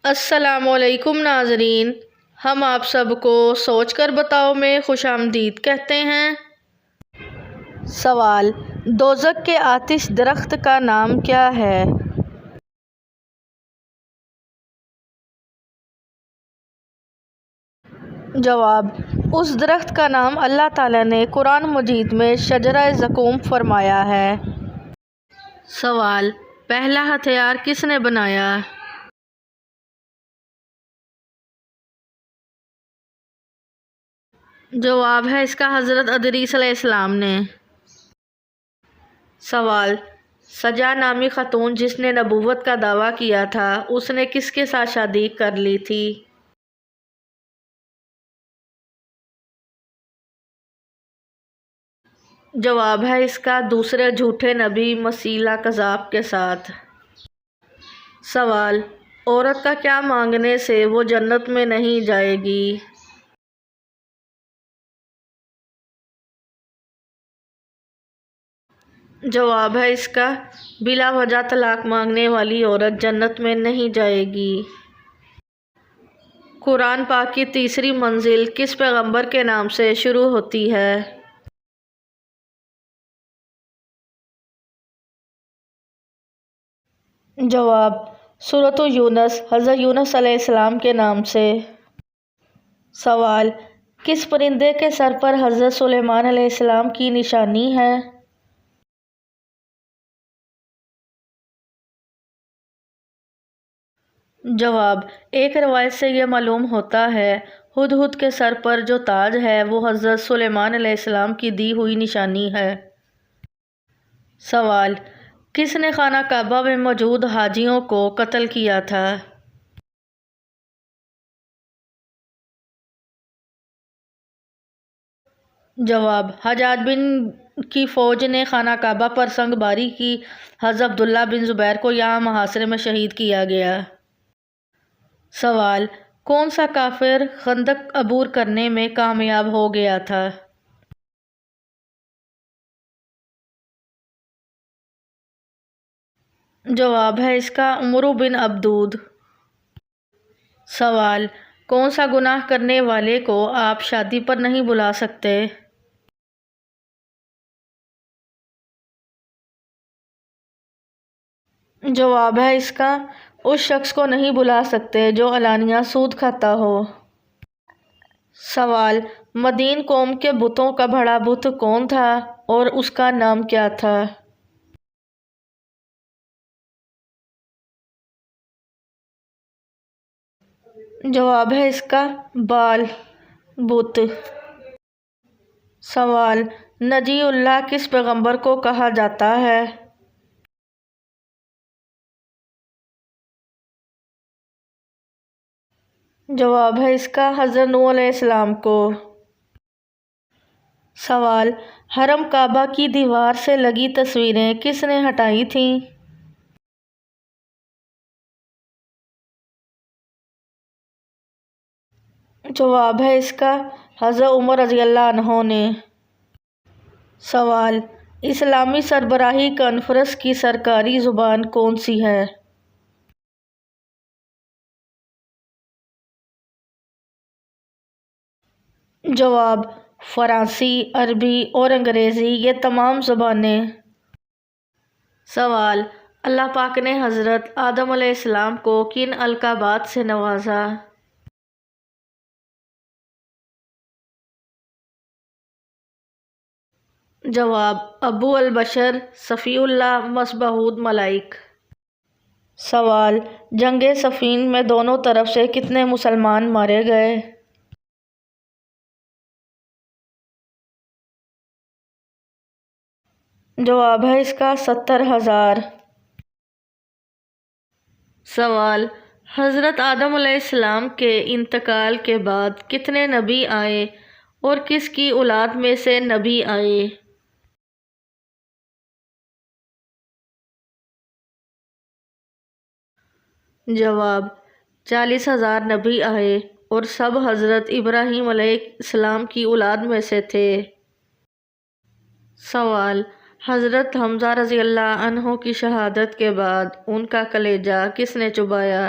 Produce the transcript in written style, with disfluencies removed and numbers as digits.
السلام علیکم ناظرین، ہم آپ سب کو سوچ کر بتاؤ میں خوش آمدید کہتے ہیں۔ سوال: دوزخ کے آتش درخت کا نام کیا ہے؟ جواب: اس درخت کا نام اللہ تعالیٰ نے قرآن مجید میں شجرہ زقوم فرمایا ہے۔ سوال: پہلا ہتھیار کس نے بنایا؟ جواب ہے اس کا حضرت ادریس علیہ السلام نے۔ سوال: سجا نامی خاتون جس نے نبوت کا دعویٰ کیا تھا، اس نے کس کے ساتھ شادی کر لی تھی؟ جواب ہے اس کا دوسرے جھوٹے نبی مسیلح کذاب کے ساتھ۔ سوال: عورت کا کیا مانگنے سے وہ جنت میں نہیں جائے گی؟ جواب ہے اس کا بلا وجہ طلاق مانگنے والی عورت جنت میں نہیں جائے گی۔ قرآن پاک کی تیسری منزل کس پیغمبر کے نام سے شروع ہوتی ہے؟ جواب: سورۃ یونس، حضرت یونس علیہ السلام کے نام سے۔ سوال: کس پرندے کے سر پر حضرت سلیمان علیہ السلام کی نشانی ہے؟ جواب: ایک روایت سے یہ معلوم ہوتا ہے ہدہد کے سر پر جو تاج ہے وہ حضرت سلیمان علیہ السلام کی دی ہوئی نشانی ہے۔ سوال: کس نے خانہ کعبہ میں موجود حاجیوں کو قتل کیا تھا؟ جواب: حجاج بن کی فوج نے خانہ کعبہ پر سنگ باری کی۔ حضرت عبداللہ بن زبیر کو یہاں محاصرے میں شہید کیا گیا۔ سوال: کون سا کافر خندق عبور کرنے میں کامیاب ہو گیا تھا؟ جواب ہے اس کا عمرو بن عبدود۔ سوال: کون سا گناہ کرنے والے کو آپ شادی پر نہیں بلا سکتے؟ جواب ہے اس کا اس شخص کو نہیں بلا سکتے جو علانیہ سود کھاتا ہو۔ سوال: مدین قوم کے بتوں کا بڑا بت کون تھا اور اس کا نام کیا تھا؟ جواب ہے اس کا بال بت۔ سوال: نجی اللہ کس پیغمبر کو کہا جاتا ہے؟ جواب ہے اس کا حضرت نوح علیہ السلام کو۔ سوال: حرم کعبہ کی دیوار سے لگی تصویریں کس نے ہٹائی تھیں؟ جواب ہے اس کا حضرت عمر رضی اللہ عنہ نے۔ سوال: اسلامی سربراہی کانفرنس کی سرکاری زبان کون سی ہے؟ جواب: فرانسی، عربی اور انگریزی، یہ تمام زبانیں۔ سوال: اللہ پاک نے حضرت آدم علیہ السلام کو کن القابات سے نوازا؟ جواب: ابو البشر، صفی اللہ، مصباح ملائک۔ سوال: جنگ صفین میں دونوں طرف سے کتنے مسلمان مارے گئے؟ جواب ہے اس کا 70,000۔ سوال: حضرت آدم علیہ السلام کے انتقال کے بعد کتنے نبی آئے اور کس کی اولاد میں سے نبی آئے؟ جواب: 40,000 نبی آئے اور سب حضرت ابراہیم علیہ السلام کی اولاد میں سے تھے۔ سوال: حضرت حمزہ رضی اللہ عنہ کی شہادت کے بعد ان کا کلیجہ کس نے چبایا؟